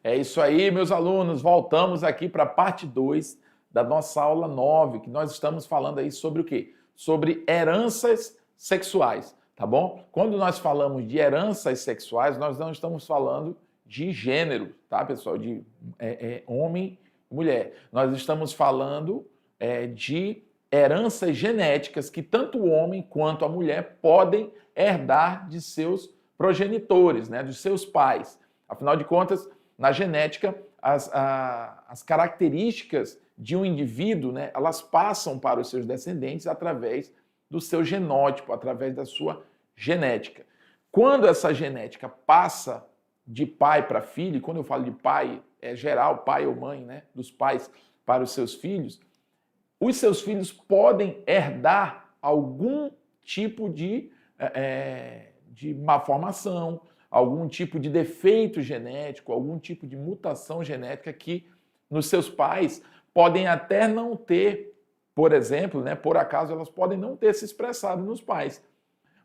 É isso aí, meus alunos. Voltamos aqui para a parte 2 da nossa aula 9, que nós estamos falando aí sobre o quê? Sobre heranças sexuais, tá bom? Quando nós falamos de heranças sexuais, nós não estamos falando de gênero, tá, pessoal? De homem e mulher. Nós estamos falando de heranças genéticas que tanto o homem quanto a mulher podem herdar de seus progenitores, né, dos seus pais. Afinal de contas, na genética, as características de um indivíduo, né, elas passam para os seus descendentes através do seu genótipo, através da sua genética. Quando essa genética passa de pai para filho, e quando eu falo de pai, é geral, pai ou mãe, né, dos pais para os seus filhos, os seus filhos podem herdar algum tipo de malformação, algum tipo de defeito genético, algum tipo de mutação genética que nos seus pais podem até não ter, por exemplo, né, por acaso elas podem não ter se expressado nos pais,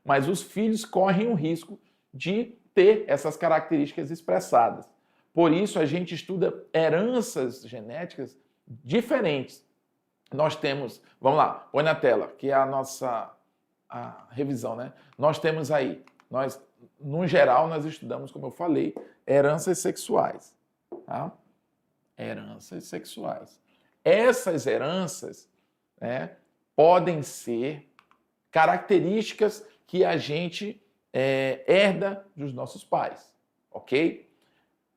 mas os filhos correm o risco de ter essas características expressadas. Por isso a gente estuda heranças genéticas diferentes. Nós temos, vamos lá, põe na tela, que é a nossa revisão, né? Nós temos aí, no geral, nós estudamos, como eu falei, heranças sexuais, tá? Heranças sexuais. Essas heranças, né, podem ser características que a gente herda dos nossos pais, ok?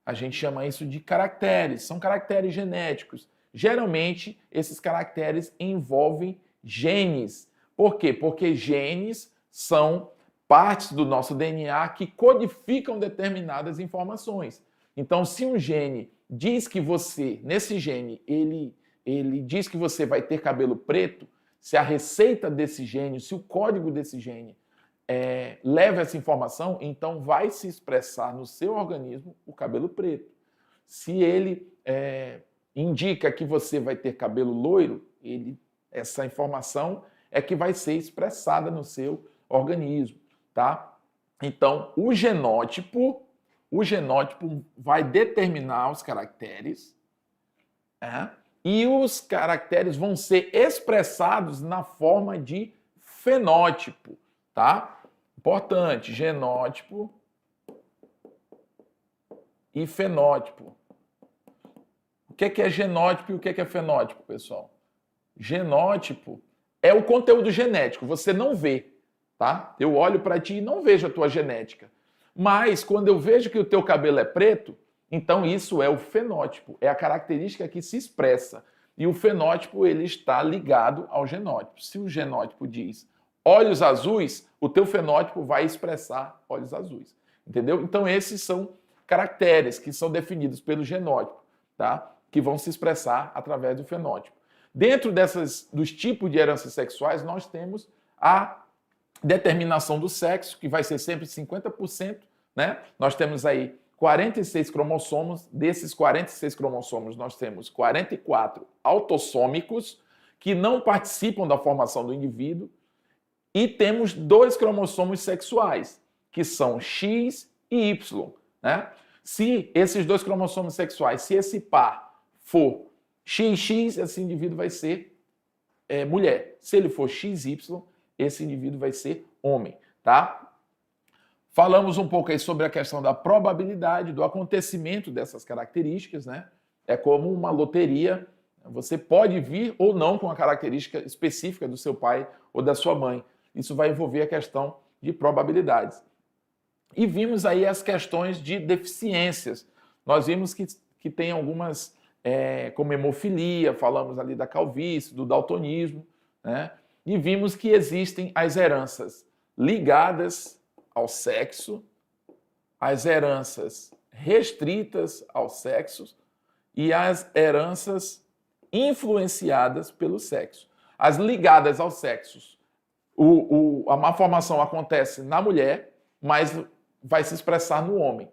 A gente chama isso de caracteres, são caracteres genéticos. Geralmente, esses caracteres envolvem genes. Por quê? Porque genes são partes do nosso DNA que codificam determinadas informações. Então, se um gene diz que você, nesse gene, ele diz que você vai ter cabelo preto, se a receita desse gene, se o código desse gene leva essa informação, então vai se expressar no seu organismo o cabelo preto. Se ele indica que você vai ter cabelo loiro, essa informação é que vai ser expressada no seu organismo, tá? Então, o genótipo vai determinar os caracteres, e os caracteres vão ser expressados na forma de fenótipo, tá? Importante, genótipo e fenótipo. O que é genótipo e o que é fenótipo, pessoal? Genótipo é o conteúdo genético, você não vê, tá? Eu olho para ti e não vejo a tua genética. Mas quando eu vejo que o teu cabelo é preto, então isso é o fenótipo, é a característica que se expressa. E o fenótipo ele está ligado ao genótipo. Se o genótipo diz olhos azuis, o teu fenótipo vai expressar olhos azuis. Entendeu? Então esses são caracteres que são definidos pelo genótipo, tá? Que vão se expressar através do fenótipo. Dentro dos tipos de heranças sexuais, nós temos a determinação do sexo, que vai ser sempre 50%, né? Nós temos aí 46 cromossomos. Desses 46 cromossomos, nós temos 44 autossômicos, que não participam da formação do indivíduo, e temos 2 cromossomos sexuais, que são X e Y, né? Se esses 2 cromossomos sexuais, se esse par for XX, esse indivíduo vai ser mulher. Se ele for XY, esse indivíduo vai ser homem, tá? Falamos um pouco aí sobre a questão da probabilidade do acontecimento dessas características, né? É como uma loteria, você pode vir ou não com a característica específica do seu pai ou da sua mãe. Isso vai envolver a questão de probabilidades. E vimos aí as questões de deficiências. Nós vimos que tem algumas, como hemofilia, falamos ali da calvície, do daltonismo, né? E vimos que existem as heranças ligadas ao sexo, as heranças restritas ao sexo e as heranças influenciadas pelo sexo. As ligadas ao sexo, a malformação acontece na mulher, mas vai se expressar no homem.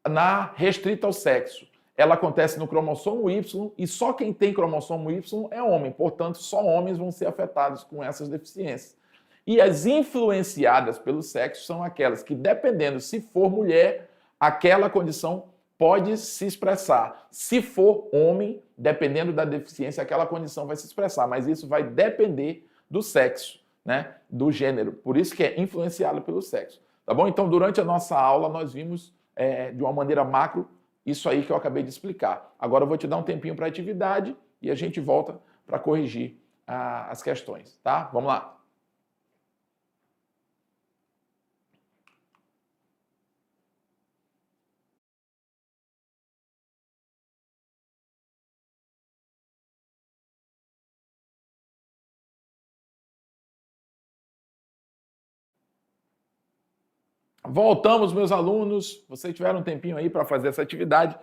Na restrita ao sexo, ela acontece no cromossomo Y e só quem tem cromossomo Y é homem. Portanto, só homens vão ser afetados com essas deficiências. E as influenciadas pelo sexo são aquelas que, dependendo se for mulher, aquela condição pode se expressar. Se for homem, dependendo da deficiência, aquela condição vai se expressar, mas isso vai depender do sexo, né? Do gênero. Por isso que é influenciado pelo sexo. Tá bom? Então, durante a nossa aula, nós vimos de uma maneira macro isso aí que eu acabei de explicar. Agora eu vou te dar um tempinho para atividade e a gente volta para corrigir as questões, tá? Vamos lá. Voltamos, meus alunos. Vocês tiveram um tempinho aí para fazer essa atividade.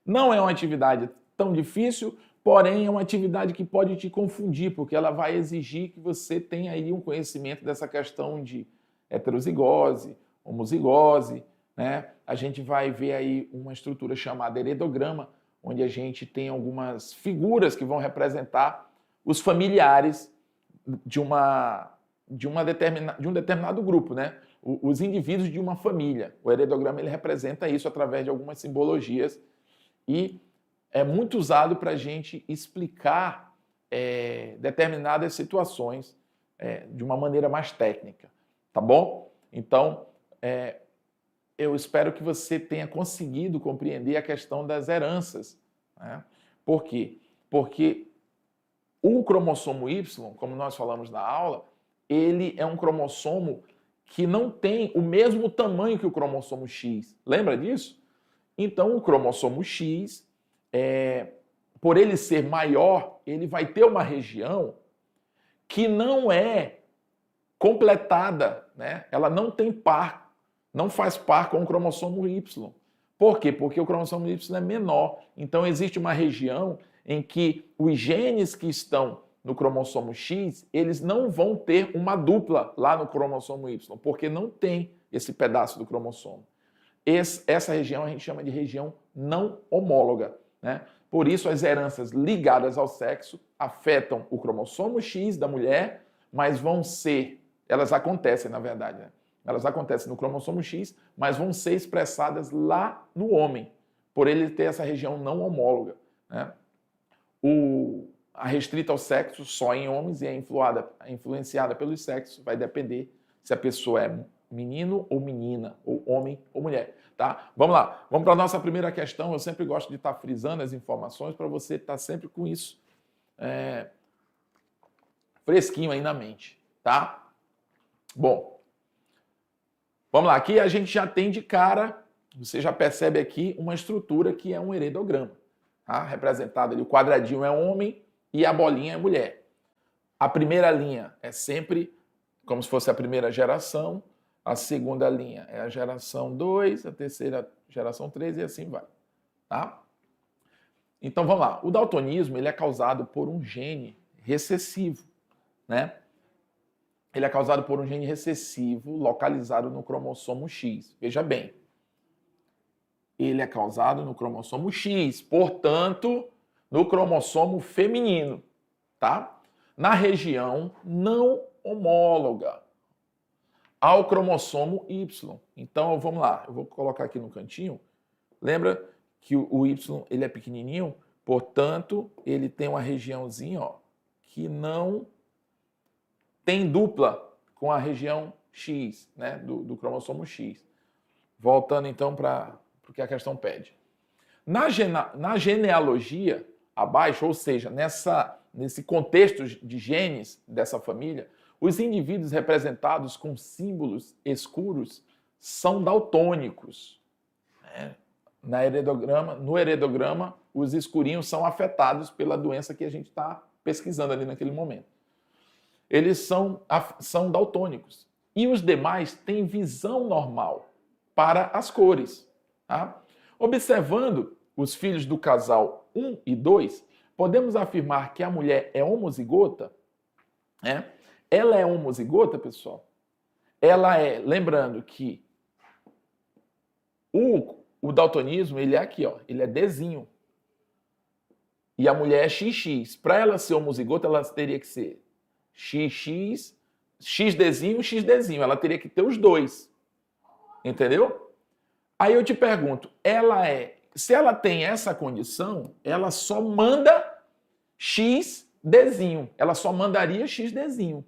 Não é uma atividade tão difícil, porém é uma atividade que pode te confundir, porque ela vai exigir que você tenha aí um conhecimento dessa questão de heterozigose, homozigose, né? A gente vai ver aí uma estrutura chamada heredograma, onde a gente tem algumas figuras que vão representar os familiares de um determinado grupo, né? Os indivíduos de uma família. O heredograma ele representa isso através de algumas simbologias e é muito usado para a gente explicar determinadas situações de uma maneira mais técnica, tá bom? Então, eu espero que você tenha conseguido compreender a questão das heranças, né? Por quê? Porque o cromossomo Y, como nós falamos na aula, ele é um cromossomo que não tem o mesmo tamanho que o cromossomo X. Lembra disso? Então, o cromossomo X, por ele ser maior, ele vai ter uma região que não é completada, né? Ela não tem par, não faz par com o cromossomo Y. Por quê? Porque o cromossomo Y é menor. Então, existe uma região em que os genes que estão no cromossomo X, eles não vão ter uma dupla lá no cromossomo Y, porque não tem esse pedaço do cromossomo. Essa região a gente chama de região não homóloga, né? Por isso, as heranças ligadas ao sexo afetam o cromossomo X da mulher, mas elas acontecem, na verdade, né? Elas acontecem no cromossomo X, mas vão ser expressadas lá no homem, por ele ter essa região não homóloga, né? A restrita ao sexo só em homens e é influenciada pelos sexos, vai depender se a pessoa é menino ou menina, ou homem ou mulher, tá? Vamos lá, vamos para a nossa primeira questão. Eu sempre gosto de estar frisando as informações para você estar sempre com isso fresquinho aí na mente, tá? Bom, vamos lá, aqui a gente já tem de cara, você já percebe aqui uma estrutura que é um heredograma, tá? Representado ali, o quadradinho é homem e a bolinha é mulher. A primeira linha é sempre como se fosse a primeira geração, a segunda linha é a geração 2, a terceira geração 3 e assim vai, tá? Então vamos lá, o daltonismo ele é causado por um gene recessivo, né? Ele é causado por um gene recessivo localizado no cromossomo X. Veja bem, ele é causado no cromossomo X, portanto, no cromossomo feminino, tá? Na região não homóloga ao cromossomo Y. Então, vamos lá, eu vou colocar aqui no cantinho. Lembra que o Y ele é pequenininho, portanto, ele tem uma regiãozinha, ó, que não tem dupla com a região X, né, do cromossomo X. Voltando então para o que a questão pede. Na genealogia abaixo, ou seja, nesse contexto de genes dessa família, os indivíduos representados com símbolos escuros são daltônicos, né? No heredograma, os escurinhos são afetados pela doença que a gente está pesquisando ali naquele momento. Eles são daltônicos. E os demais têm visão normal para as cores, tá? Observando os filhos do casal 1 e 2, podemos afirmar que a mulher é homozigota, né? Ela é homozigota, pessoal? Lembrando que o daltonismo, ele é aqui, ó, ele é Dzinho. E a mulher é XX. Para ela ser homozigota, ela teria que ser XX, XDzinho, XDzinho. Ela teria que ter os dois. Entendeu? Aí eu te pergunto, ela é se ela tem essa condição, ela só manda XDzinho. Ela só mandaria XDzinho.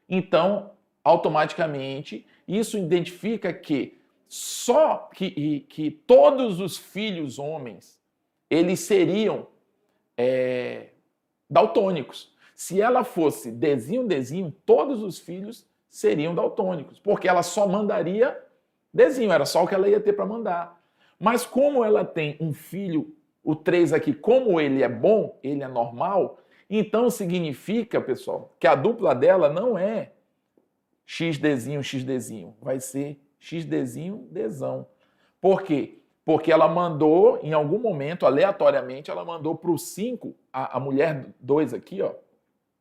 Então, automaticamente, isso identifica que que todos os filhos homens, eles seriam daltônicos. Se ela fosse Dzinho, todos os filhos seriam daltônicos, porque ela só mandaria Dzinho, era só o que ela ia ter para mandar. Mas como ela tem um filho, o 3 aqui, como ele é bom, ele é normal, então significa, pessoal, que a dupla dela não é XDzinho, vai ser XDzinho, Dzão. Por quê? Porque ela mandou, em algum momento, aleatoriamente, ela mandou para o 5, a mulher 2 aqui, ó,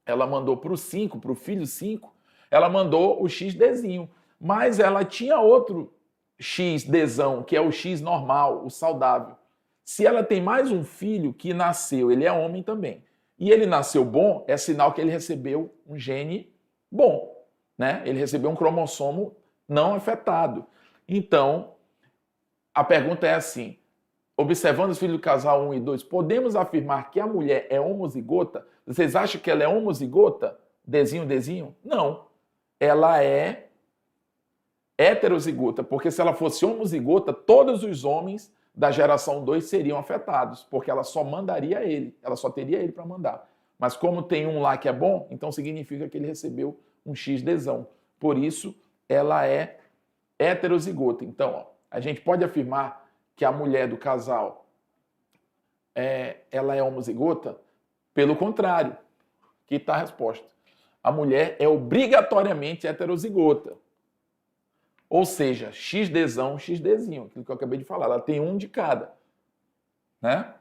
ela mandou para o 5, para o filho 5, ela mandou o XDzinho. Mas ela tinha outro XDzão, que é o X normal, o saudável. Se ela tem mais um filho que nasceu, ele é homem também, e ele nasceu bom, é sinal que ele recebeu um gene bom, né? Ele recebeu um cromossomo não afetado. Então, a pergunta é assim, observando os filhos do casal 1 e 2, podemos afirmar que a mulher é homozigota? Vocês acham que ela é homozigota? Dzinho? Não. Ela é heterozigota, porque se ela fosse homozigota, todos os homens da geração 2 seriam afetados, porque ela só mandaria ele, ela só teria ele para mandar. Mas como tem um lá que é bom, então significa que ele recebeu um XDzão. Por isso, ela é heterozigota. Então, ó, a gente pode afirmar que a mulher do casal ela é homozigota? Pelo contrário, aqui está a resposta. A mulher é obrigatoriamente heterozigota. Ou seja, XDzão, XDzinho, aquilo que eu acabei de falar, ela tem um de cada, né?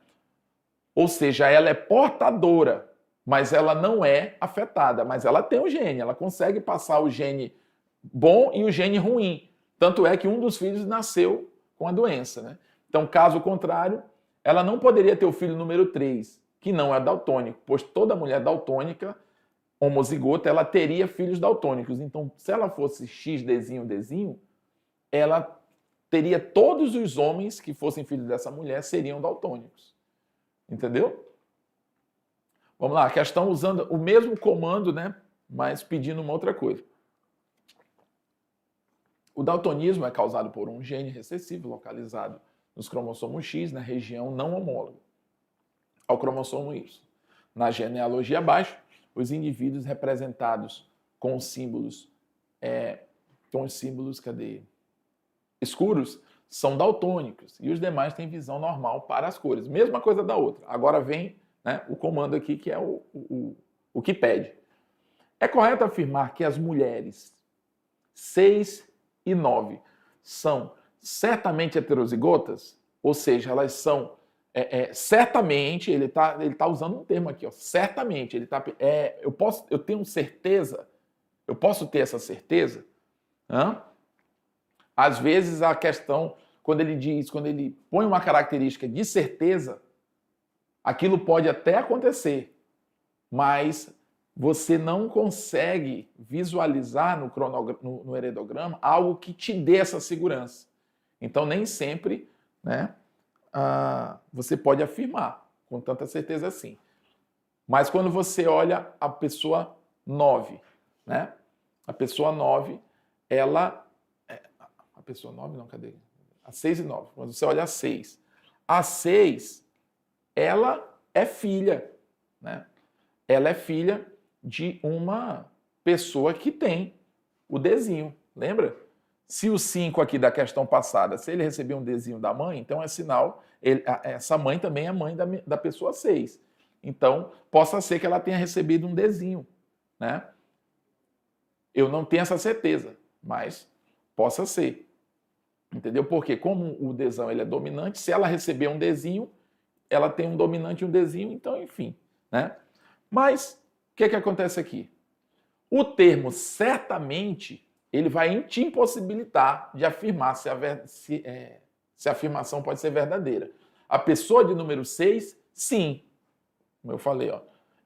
Ou seja, ela é portadora, mas ela não é afetada, mas ela tem o gene, ela consegue passar o gene bom e o gene ruim. Tanto é que um dos filhos nasceu com a doença, né? Então, caso contrário, ela não poderia ter o filho número 3, que não é daltônico, pois toda mulher daltônica, homozigota, ela teria filhos daltônicos. Então, se ela fosse XDzinho, ela teria todos os homens que fossem filhos dessa mulher seriam daltônicos. Entendeu? Vamos lá, a questão usando o mesmo comando, né? Mas pedindo uma outra coisa. O daltonismo é causado por um gene recessivo localizado nos cromossomos X, na região não homóloga, ao cromossomo Y. Na genealogia abaixo, os indivíduos representados com símbolos, escuros são daltônicos e os demais têm visão normal para as cores. Mesma coisa da outra. Agora vem, né, o comando aqui que é o que pede. É correto afirmar que as mulheres 6 e 9 são certamente heterozigotas? Ou seja, elas são certamente, ele tá usando um termo aqui, ó, certamente, eu tenho certeza, eu posso ter essa certeza? Às vezes a questão, quando ele põe uma característica de certeza, aquilo pode até acontecer, mas você não consegue visualizar no heredograma algo que te dê essa segurança. Então, nem sempre, né, você pode afirmar com tanta certeza assim. Mas quando você olha a pessoa 9, né? A pessoa 9, ela... A pessoa 9 não, cadê? A 6 e 9. Quando você olha a 6. A 6, ela é filha, né? Ela é filha de uma pessoa que tem o Dzinho, lembra? Se o 5 aqui da questão passada, se ele receber um Dzinho da mãe, então é sinal, essa mãe também é mãe da pessoa 6. Então, possa ser que ela tenha recebido um Dzinho, né? Eu não tenho essa certeza, mas possa ser. Entendeu? Porque como o Dzão ele é dominante, se ela receber um Dzinho, ela tem um dominante e um Dzinho, então, enfim, né? Mas, o que acontece aqui? O termo certamente, ele vai te impossibilitar de afirmar se a afirmação pode ser verdadeira. A pessoa de número 6, sim, como eu falei, ó,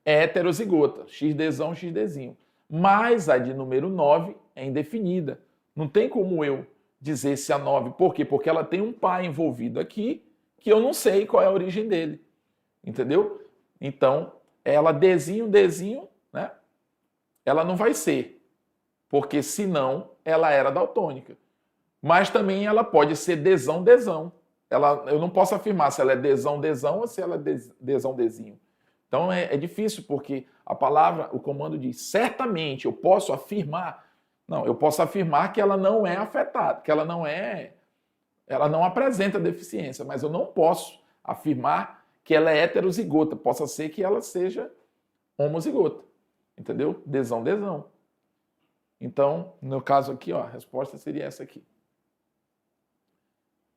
é heterozigota, XDzão, XDzinho. Mas a de número 9 é indefinida. Não tem como eu dizer se a 9, por quê? Porque ela tem um pai envolvido aqui, que eu não sei qual é a origem dele, entendeu? Então, ela Dzinho, né? Ela não vai ser, porque senão ela era daltônica. Mas também ela pode ser Dzão. Eu não posso afirmar se ela é Dzão ou se ela é Dzinho. Então é difícil, porque a palavra, o comando diz, certamente eu posso afirmar. Não, eu posso afirmar que ela não é afetada, que ela não apresenta deficiência, mas eu não posso afirmar que ela é heterozigota. Possa ser que ela seja homozigota. Entendeu? Dzão. Então, no caso aqui, ó, a resposta seria essa aqui.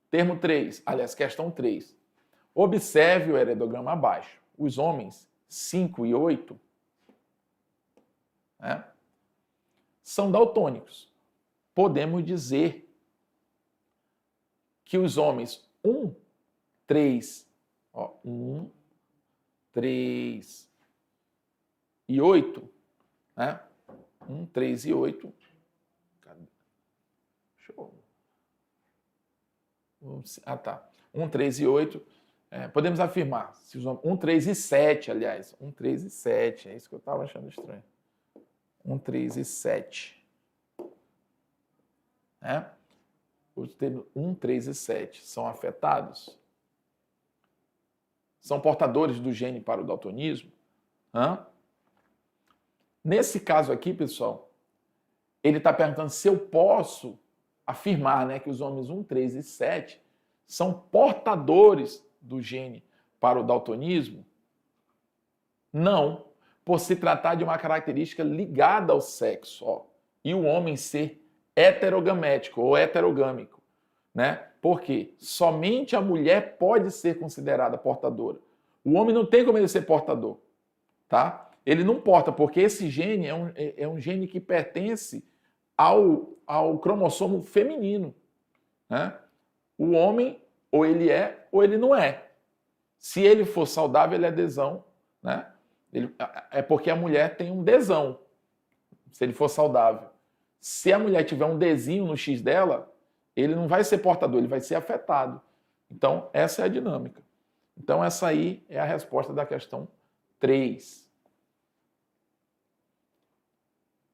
Termo 3, aliás, questão 3. Observe o heredograma abaixo. Os homens 5 e 8 né, são daltônicos. Podemos dizer que os homens 1, 3, e 8, né? 1, 3 e 8. Cadê? Deixa eu... tá. 1, 3 e 8. Podemos afirmar. 1, 3 e 7, aliás. 1, 3 e 7. É isso que eu estava achando estranho. 1, 3 e 7. Né? Os termos 1, 3 e 7 são afetados? São portadores do gene para o daltonismo? Nesse caso aqui, pessoal, ele está perguntando se eu posso afirmar, né, que os homens 1, 3 e 7 são portadores do gene para o daltonismo? Não, por se tratar de uma característica ligada ao sexo, ó, e o homem ser heterogamético ou heterogâmico, né? Porque somente a mulher pode ser considerada portadora. O homem não tem como ele ser portador, tá? Ele não porta, porque esse gene é um gene que pertence ao cromossomo feminino, né? O homem, ou ele é, ou ele não é. Se ele for saudável, ele é Dzão, né? É porque a mulher tem um Dzão, se ele for saudável. Se a mulher tiver um Dzinho no X dela, ele não vai ser portador, ele vai ser afetado. Então, essa é a dinâmica. Então, essa aí é a resposta da questão 3.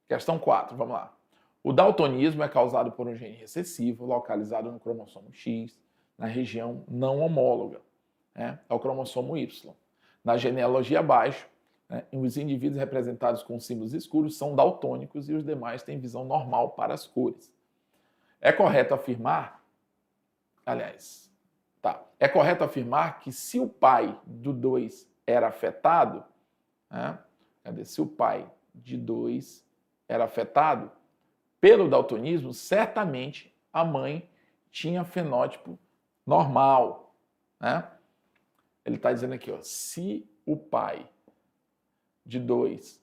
Questão 4, vamos lá. O daltonismo é causado por um gene recessivo localizado no cromossomo X, na região não homóloga, né? É o cromossomo Y. Na genealogia abaixo, né, os indivíduos representados com símbolos escuros são daltônicos e os demais têm visão normal para as cores. É correto afirmar, é correto afirmar que se o pai do 2 era afetado, né, se o pai de 2 era afetado pelo daltonismo, certamente a mãe tinha fenótipo normal, né? Ele está dizendo aqui, ó, se o pai de 2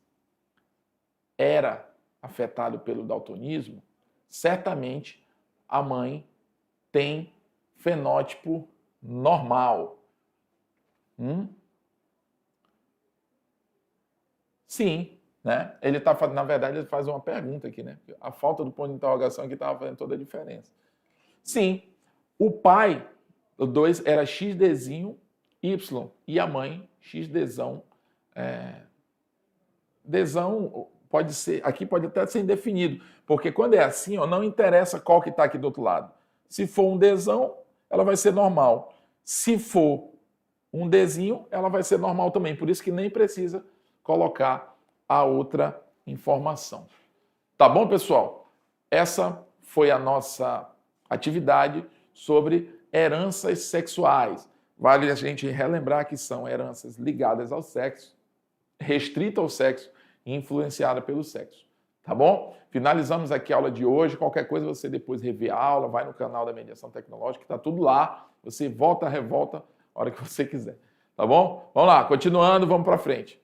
era afetado pelo daltonismo, certamente a mãe tem fenótipo normal. Sim, né? Ele tá, na verdade, ele faz uma pergunta aqui, né? A falta do ponto de interrogação aqui estava fazendo toda a diferença. Sim, o pai do 2 era XDzinho Y e a mãe XDzão. Dzão pode ser, aqui pode até ser indefinido, porque quando é assim, ó, não interessa qual que está aqui do outro lado. Se for um Dzão, ela vai ser normal. Se for um Dzinho, ela vai ser normal também. Por isso que nem precisa colocar a outra informação. Tá bom, pessoal? Essa foi a nossa atividade sobre heranças sexuais. Vale a gente relembrar que são heranças ligadas ao sexo, restrita ao sexo e influenciada pelo sexo. Tá bom? Finalizamos aqui a aula de hoje. Qualquer coisa você depois revê a aula, vai no canal da Mediação Tecnológica, está tudo lá. Você volta, revolta, a hora que você quiser. Tá bom? Vamos lá, continuando, vamos para frente.